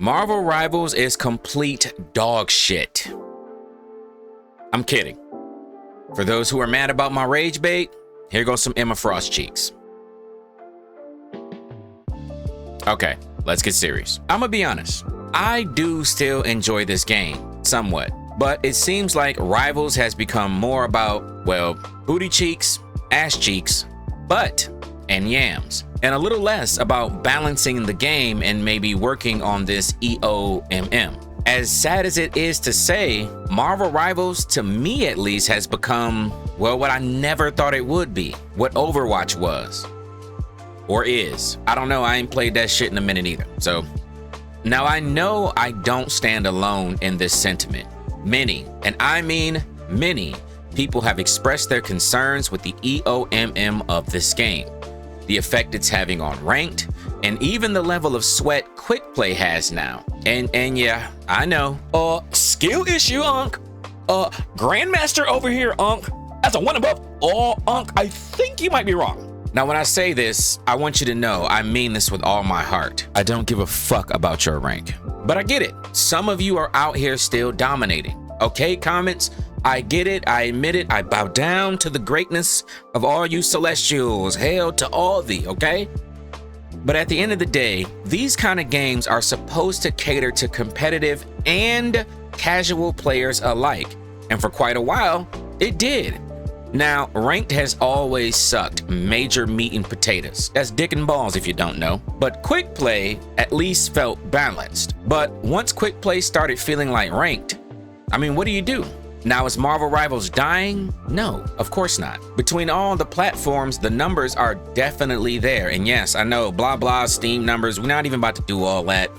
Marvel Rivals is complete dog shit. I'm kidding. For those who are mad about my rage bait, here goes some Emma Frost cheeks. Okay, let's get serious. I'm gonna be honest. I do still enjoy this game, somewhat. But it seems like Rivals has become more about, well, booty cheeks, ass cheeks, butt, and yams. And a little less about balancing the game and maybe working on this EOMM. As sad as it is to say, Marvel Rivals, to me at least, has become, well, what I never thought it would be. What Overwatch was. Or is. I don't know, I ain't played that shit in a minute either. So, now I know I don't stand alone in this sentiment. Many, and I mean many, people have expressed their concerns with the EOMM of this game. The effect it's having on ranked, and even the level of sweat quick play has now. And yeah, I know. Skill issue, Unc. Grandmaster over here, Unc. As a one above. Unc, I think you might be wrong. Now, when I say this, I want you to know I mean this with all my heart. I don't give a fuck about your rank. But I get it. Some of you are out here still dominating. Okay, comments? I get it. I admit it. I bow down to the greatness of all you celestials. Hail to all thee, okay? But at the end of the day, these kind of games are supposed to cater to competitive and casual players alike. And for quite a while, it did. Now, ranked has always sucked major meat and potatoes. That's dick and balls if you don't know. But quick play at least felt balanced. But once quick play started feeling like ranked, I mean, what do you do? Now, is Marvel Rivals dying? No, of course not. Between all the platforms, the numbers are definitely there. And yes, I know, blah, blah, Steam numbers. We're not even about to do all that.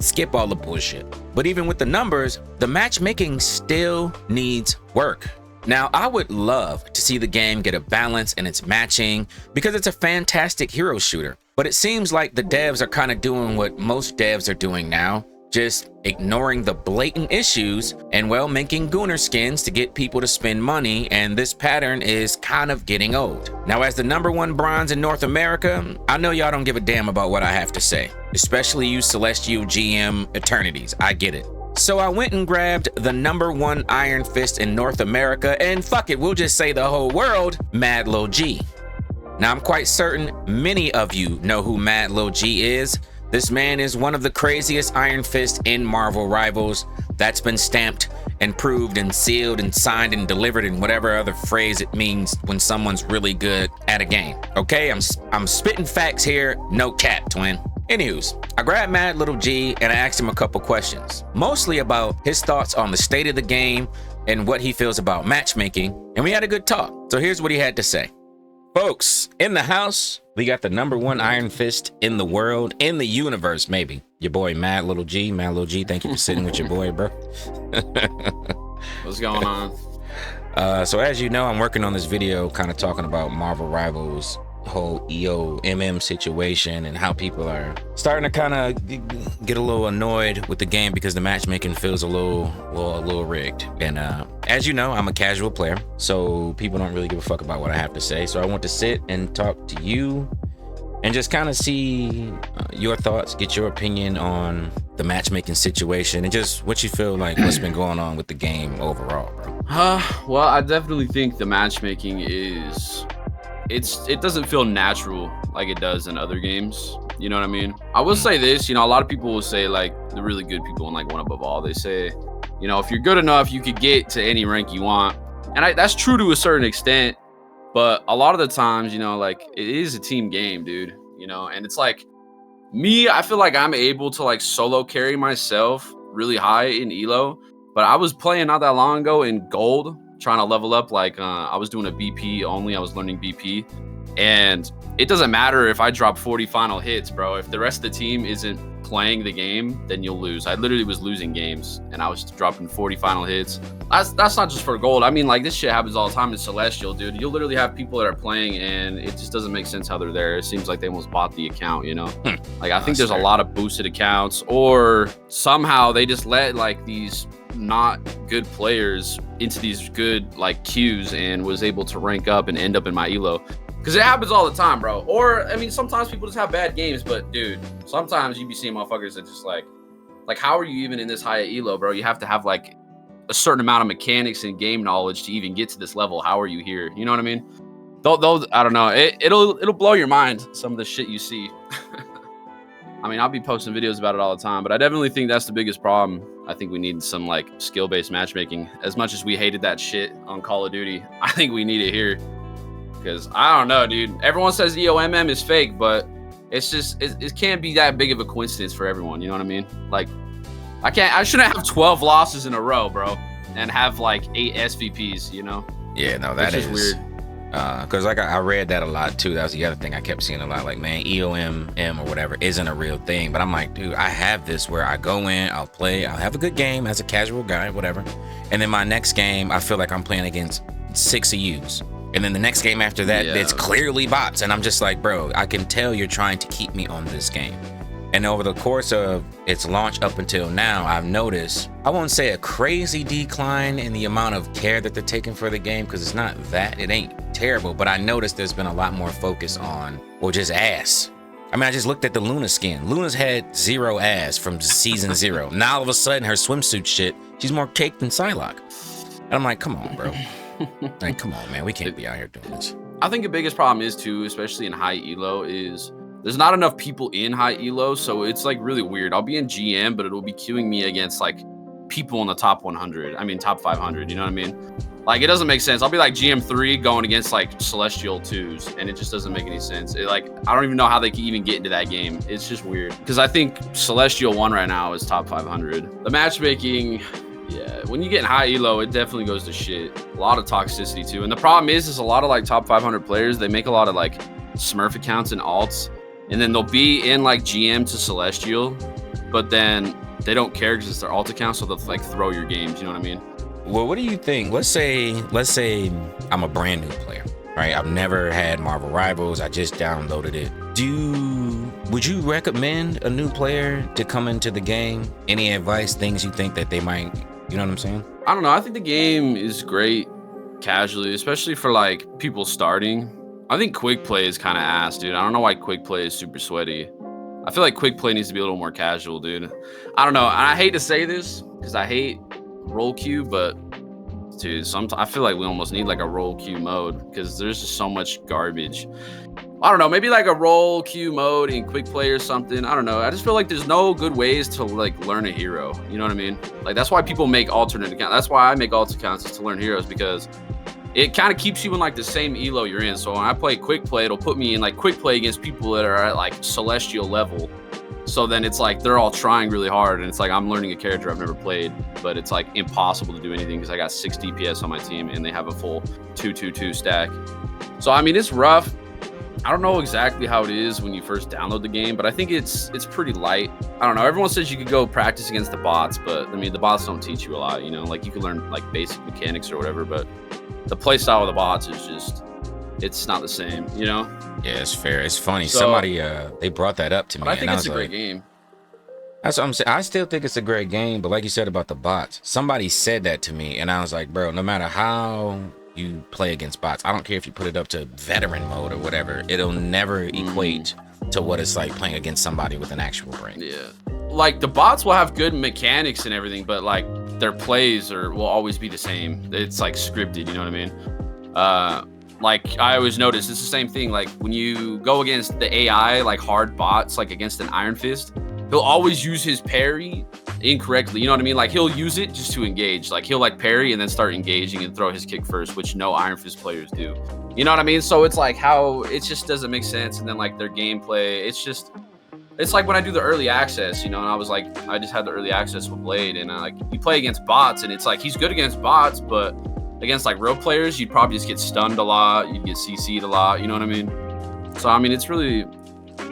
Skip all the bullshit. But even with the numbers, the matchmaking still needs work. Now, I would love to see the game get a balance in its matching because it's a fantastic hero shooter. But it seems like the devs are kind of doing what most devs are doing now, just ignoring the blatant issues and, well, making Gooner skins to get people to spend money, and this pattern is kind of getting old. Now, as the #1 bronze in North America, I know y'all don't give a damn about what I have to say, especially you Celestial GM Eternities. I get it. So I went and grabbed the #1 Iron Fist in North America, and fuck it, we'll just say the whole world, MadLilG. Now, I'm quite certain many of you know who MadLilG is. This man is one of the craziest Iron Fist in Marvel Rivals. That's been stamped and proved and sealed and signed and delivered and whatever other phrase it means when someone's really good at a game. Okay, I'm spitting facts here, no cap, twin. Anywho's, I grabbed MadLilG and I asked him a couple questions, mostly about his thoughts on the state of the game and what he feels about matchmaking, and we had a good talk. So here's what he had to say. Folks, in the house, we got the #1 Iron Fist in the world, in the universe, maybe. Your boy MadLilG. MadLilG, thank you for sitting with your boy, bro. What's going on? So as you know, I'm working on this video kind of talking about Marvel Rivals whole EOMM situation and how people are starting to kind of get a little annoyed with the game because the matchmaking feels a little rigged. And as you know, I'm a casual player, so people don't really give a fuck about what I have to say. So I want to sit and talk to you and just kind of see your thoughts, get your opinion on the matchmaking situation and just what you feel like what's been going on with the game overall, bro. Well, I definitely think the matchmaking is it doesn't feel natural like it does in other games. You know what I mean? I will say this, you know, a lot of people will say, like, the really good people in like one above all, they say, you know, if you're good enough, you could get to any rank you want. And that's true to a certain extent, but a lot of the times, you know, like, it is a team game, dude, you know. And it's like me, I feel like I'm able to like solo carry myself really high in elo, but I was playing not that long ago in gold, trying to level up. Like I was doing a BP only. I was learning BP, and it doesn't matter if I drop 40 final hits, bro. If the rest of the team isn't playing the game, then you'll lose. I literally was losing games and I was dropping 40 final hits. That's not just for gold. I mean, like, this shit happens all the time in Celestial, dude. You'll literally have people that are playing and it just doesn't make sense how they're there. It seems like they almost bought the account, you know? Like, I think there's a lot of boosted accounts, or somehow they just let like these not good players into these good like queues and was able to rank up and end up in my elo. Because it happens all the time, bro. Or, I mean, sometimes people just have bad games, but dude, sometimes you be seeing motherfuckers that just like Like, how are you even in this high elo, bro? You have to have like a certain amount of mechanics and game knowledge to even get to this level. How are you here? You know what I mean? Those I don't know. It'll blow your mind, some of the shit you see. I mean, I'll be posting videos about it all the time, but I definitely think that's the biggest problem. I think we need some like skill-based matchmaking. As much as we hated that shit on Call of Duty, I think we need it here. Because I don't know, dude. Everyone says EOMM is fake, but it's just it can't be that big of a coincidence for everyone. You know what I mean? Like, I shouldn't have 12 losses in a row, bro, and have like 8 SVPs. You know? Yeah, no, that is weird. Because like I read that a lot too. That was the other thing I kept seeing a lot. Like, man, EOMM or whatever isn't a real thing. But I'm like, dude, I have this where I go in, I'll play, I'll have a good game as a casual guy, whatever. And then my next game, I feel like I'm playing against 6 of yous. And then the next game after that, it's clearly bots. And I'm just like, bro, I can tell you're trying to keep me on this game. And over the course of its launch up until now, I've noticed, I won't say a crazy decline in the amount of care that they're taking for the game, because it's not that, it ain't terrible, but I noticed there's been a lot more focus on, well, just ass. I mean, I just looked at the Luna skin. Luna's had 0 ass from season 0. Now all of a sudden, her swimsuit shit, she's more caked than Psylocke. And I'm like, come on, bro. Like, come on, man, we can't be out here doing this. I think the biggest problem is too, especially in high elo, is there's not enough people in high elo, so it's like really weird. I'll be in GM, but it'll be queuing me against like people in the top 100. I mean, top 500. You know what I mean? Like, it doesn't make sense. I'll be like GM3 going against like Celestial 2s, and it just doesn't make any sense. I don't even know how they can even get into that game. It's just weird because I think Celestial 1 right now is top 500. The matchmaking. Yeah, when you get in high elo, it definitely goes to shit. A lot of toxicity too. And the problem is a lot of like top 500 players, they make a lot of like Smurf accounts and alts, and then they'll be in like GM to Celestial, but then they don't care because it's their alt account, so they'll like throw your games. You know what I mean? Well, what do you think? Let's say I'm a brand new player, right? I've never had Marvel Rivals. I just downloaded it. Would you recommend a new player to come into the game? Any advice, things you think that they might, you know what I'm saying? I don't know. I think the game is great casually, especially for like people starting. I think quick play is kind of ass, dude. I don't know why quick play is super sweaty. I feel like quick play needs to be a little more casual, dude. I don't know. And I hate to say this because I hate role queue, but dude, I feel like we almost need like a role queue mode because there's just so much garbage. I don't know, maybe like a role queue mode in quick play or something. I don't know. I just feel like there's no good ways to like learn a hero. You know what I mean? Like, that's why people make alternate accounts. That's why I make alt accounts, is to learn heroes, because it kind of keeps you in like the same elo you're in. So when I play quick play, it'll put me in like quick play against people that are at like Celestial level. So then it's like they're all trying really hard, and it's like I'm learning a character I've never played, but it's like impossible to do anything because I got 6 DPS on my team and they have a full 2-2-2 stack. So I mean, it's rough. I don't know exactly how it is when you first download the game, but I think it's pretty light. I don't know. Everyone says you could go practice against the bots, but I mean, the bots don't teach you a lot, you know? Like, you can learn like basic mechanics or whatever, but the play style of the bots is just, it's not the same, you know? Yeah, it's fair. It's funny. So, somebody they brought that up to me. I think it's a great game. That's what I'm saying. I still think it's a great game, but like you said about the bots, somebody said that to me, and I was like, bro, no matter how you play against bots, I don't care if you put it up to veteran mode or whatever, it'll never equate to what it's like playing against somebody with an actual brain. Yeah, like the bots will have good mechanics and everything, but like their plays will always be the same. It's like scripted, you know what I mean? Like, I always notice it's the same thing. Like, when you go against the AI, like hard bots, like against an Iron Fist, he'll always use his parry incorrectly. You know what I mean? Like, he'll use it just to engage. Like, he'll like parry and then start engaging and throw his kick first, which no Iron Fist players do. You know what I mean? So it's like how it just doesn't make sense. And then like their gameplay, it's like when I do the early access, you know, and I just had the early access with Blade, and like you play against bots, and it's like he's good against bots, but against like real players, you'd probably just get stunned a lot. You'd get CC'd a lot. You know what I mean? So, I mean, it's really,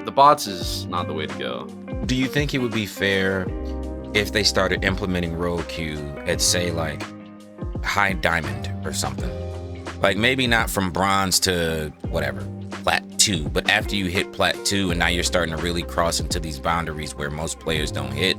the bots is not the way to go. Do you think it would be fair if they started implementing role queue at, say, like high diamond or something? Like, maybe not from bronze to whatever, plat 2, but after you hit plat 2 and now you're starting to really cross into these boundaries where most players don't hit,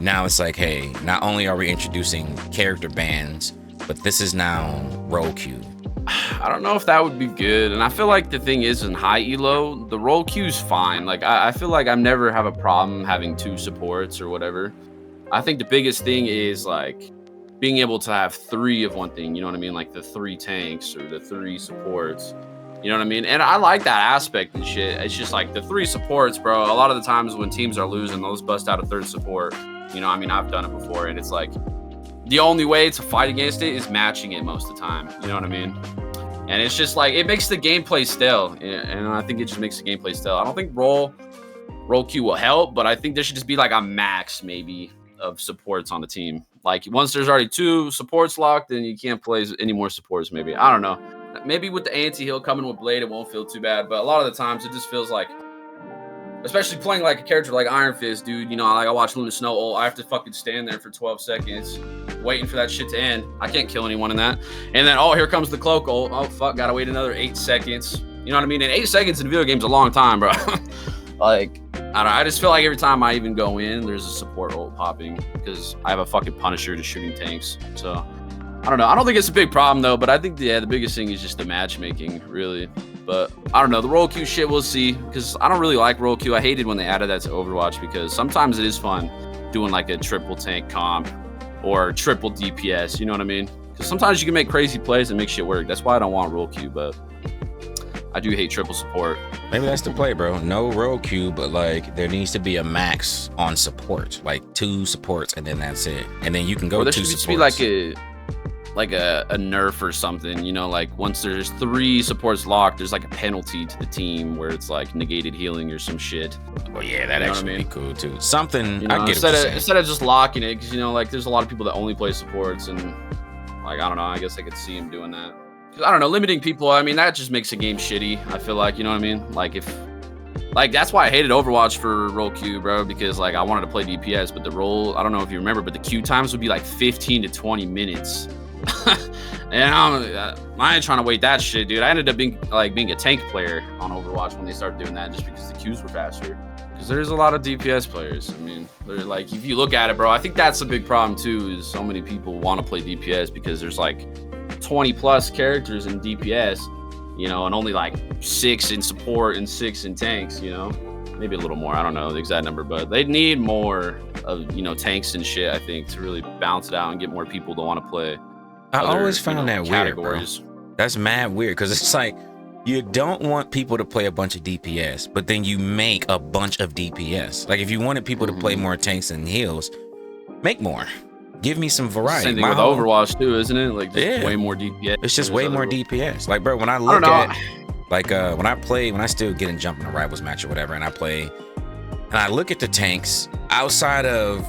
now it's like, hey, not only are we introducing character bans, but this is now role queue. I don't know if that would be good. And I feel like the thing is, in high elo, the role queue is fine. Like, I feel like I never have a problem having 2 supports or whatever. I think the biggest thing is like being able to have 3 of one thing, you know what I mean? Like the 3 tanks or the 3 supports. You know what I mean? And I like that aspect and shit. It's just like the 3 supports, bro. A lot of the times when teams are losing, they'll just bust out a 3rd support. You know, I mean, I've done it before, and it's like the only way to fight against it is matching it most of the time. You know what I mean? And it's just like it makes the gameplay stale, and I think it just makes the gameplay stale. I don't think role queue will help, but I think there should just be like a max maybe of supports on the team. Like once there's already 2 supports locked, then you can't play any more supports. Maybe, I don't know. Maybe with the anti-heal coming with Blade, it won't feel too bad. But a lot of the times, it just feels like, especially playing like a character like Iron Fist, dude. You know, like I watch Luna Snow ult, I have to fucking stand there for 12 seconds waiting for that shit to end. I can't kill anyone in that. And then, oh, here comes the cloak ult. Oh, fuck, gotta wait another 8 seconds. You know what I mean? And 8 seconds in a video game's a long time, bro. Like, I don't know. I just feel like every time I even go in, there's a support ult popping because I have a fucking Punisher just shooting tanks. So, I don't know. I don't think it's a big problem, though. But I think, yeah, the biggest thing is just the matchmaking, really. But I don't know. The role queue shit, we'll see. Because I don't really like role queue. I hated when they added that to Overwatch because sometimes it is fun doing like a triple tank comp or triple DPS. You know what I mean? Because sometimes you can make crazy plays and make shit work. That's why I don't want role queue. But I do hate triple support. Maybe that's the play, bro. No role queue, but like there needs to be a max on support, like 2 supports, and then that's it. And then you can go. Or there 2 should supports. be like a nerf or something, you know, like once there's 3 supports locked, there's like a penalty to the team where it's like negated healing or some shit. Oh yeah, that actually would be cool too. Something, you know, I get instead of just locking it, because you know, like there's a lot of people that only play supports, and like I don't know, I guess I could see him doing that. I don't know, limiting people, I mean, that just makes the game shitty, I feel like, you know what I mean? Like that's why I hated Overwatch for role queue, bro, because like I wanted to play DPS, but the role, I don't know if you remember, but the queue times would be like 15 to 20 minutes. And I ain't trying to wait that shit, dude. I ended up being a tank player on Overwatch when they started doing that, just because the queues were faster. Because there's a lot of DPS players. I mean, they're like, if you look at it, bro, I think that's a big problem too. Is so many people want to play DPS because there's like 20 plus characters in DPS, you know, and only like 6 in support and 6 in tanks, you know, maybe a little more. I don't know the exact number, but they need more of, you know, tanks and shit, I think, to really balance it out and get more people to want to play. I always found that weird, bro. That's mad weird because it's like you don't want people to play a bunch of DPS, but then you make a bunch of DPS. Like if you wanted people to play more tanks and heals, make more. Give me some variety. Same thing with Overwatch too, isn't it? Like just way more DPS. It's just way more DPS. Like bro, when I look at like when I still get in jump in a rivals match or whatever, and I play and I look at the tanks outside of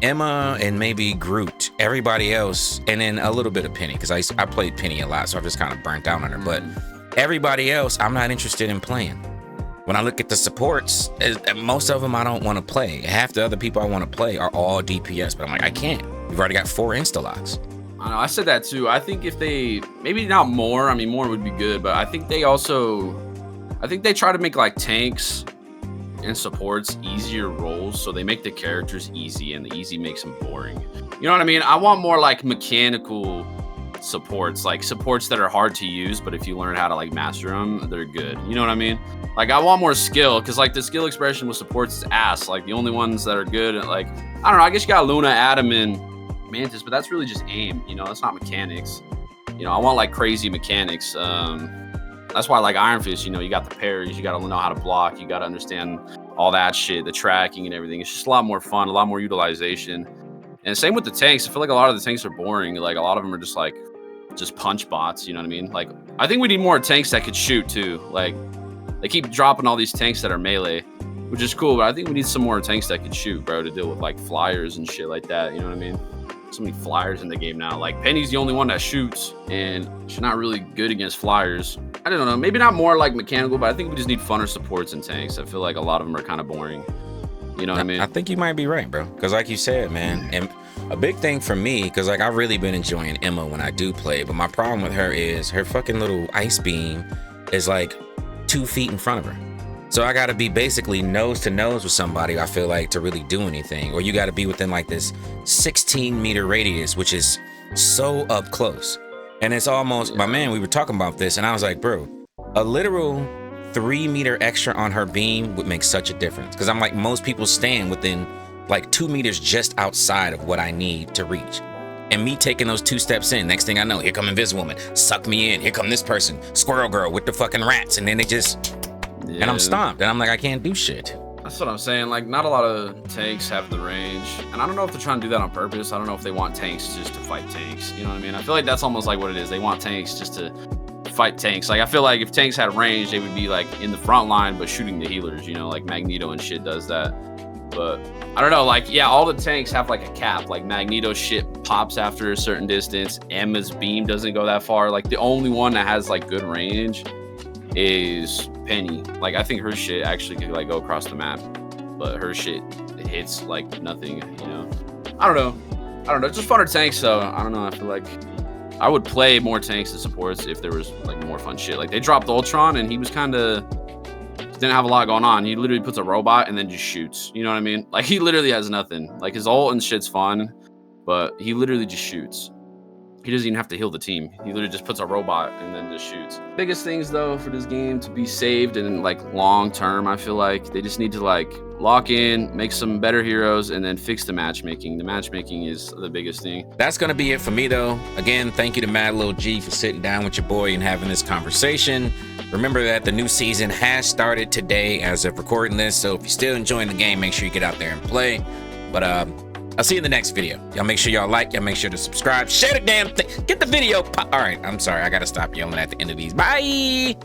Emma and maybe Groot, everybody else, and then a little bit of Penny, because I played Penny a lot, so I've just kind of burnt out on her. But everybody else, I'm not interested in playing. When I look at the supports, most of them I don't want to play. Half the other people I want to play are all DPS, but I'm like, I can't. We've already got 4 insta-locks. I know, I said that too. I think if they, maybe not more, I mean, more would be good, but I think they try to make like tanks and supports easier roles, so they make the characters easy, and the easy makes them boring. You know what I mean? I want more like mechanical supports, like supports that are hard to use, but if you learn how to like master them, they're good. You know what I mean? Like I want more skill, because like the skill expression with supports is ass. Like the only ones that are good at, like, I don't know, I guess you got Luna, Adam, and Mantis, but that's really just aim, you know, that's not mechanics. You know, I want like crazy mechanics. That's why I like Iron Fist, you know, you got the parries, you got to know how to block, you got to understand all that shit, the tracking and everything. It's just a lot more fun, a lot more utilization. And same with the tanks. I feel like a lot of the tanks are boring. Like a lot of them are just punch bots, you know what I mean? Like I think we need more tanks that could shoot too. Like they keep dropping all these tanks that are melee, which is cool, but I think we need some more tanks that could shoot, bro, to deal with like flyers and shit like that, you know what I mean? So many flyers in the game now. Like Penny's the only one that shoots, and she's not really good against flyers. I don't know, maybe not more like mechanical, but I think we just need funner supports and tanks. I feel like a lot of them are kind of boring. You know what I mean? I think you might be right, bro. Because like you said, man, and a big thing for me, because like I've really been enjoying Emma when I do play, but my problem with her is her fucking little ice beam is like 2 feet in front of her. So I gotta be basically nose to nose with somebody, I feel like, to really do anything. Or you gotta be within like this 16-meter radius, which is so up close. And it's almost, my man, we were talking about this, and I was like, bro, a literal 3-meter extra on her beam would make such a difference. Because I'm like, most people stand within like 2 meters just outside of what I need to reach. And me taking those 2 steps in, next thing I know, here come Invisible Woman, suck me in. Here come this person, Squirrel Girl with the fucking rats. And then they just, and I'm stomped. And I'm like, I can't do shit. That's what I'm saying. Like, not a lot of tanks have the range. And I don't know if they're trying to do that on purpose. I don't know if they want tanks just to fight tanks. You know what I mean? I feel like that's almost like what it is. They want tanks just to fight tanks. Like, I feel like if tanks had range, they would be like in the front line, but shooting the healers, you know, like Magneto and shit does that. But I don't know, like, yeah, all the tanks have like a cap. Like Magneto shit pops after a certain distance. Emma's beam doesn't go that far. Like, the only one that has like good range is Penny. Like, I think her shit actually could like go across the map, but her shit hits like nothing, you know. I don't know. It's just funner tanks, though. I don't know. I feel like I would play more tanks and supports if there was like more fun shit. Like, they dropped Ultron and he was kind of didn't have a lot going on. He literally puts a robot and then just shoots. You know what I mean? Like, he literally has nothing. Like, his ult and shit's fun, but he literally just shoots. He doesn't even have to heal the team. He literally just puts a robot and then just shoots. Biggest things, though, for this game to be saved and like long term, I feel like they just need to like lock in, make some better heroes, and then fix the matchmaking. The matchmaking is the biggest thing. That's gonna be it for me, though. Again, thank you to MadLilG for sitting down with your boy and having this conversation. Remember that the new season has started today as of recording this, so if you're still enjoying the game, make sure you get out there and play. But I'll see you in the next video. Y'all make sure y'all like, y'all make sure to subscribe, share the damn thing, get the video. All right, I'm sorry, I gotta stop yelling at the end of these. Bye.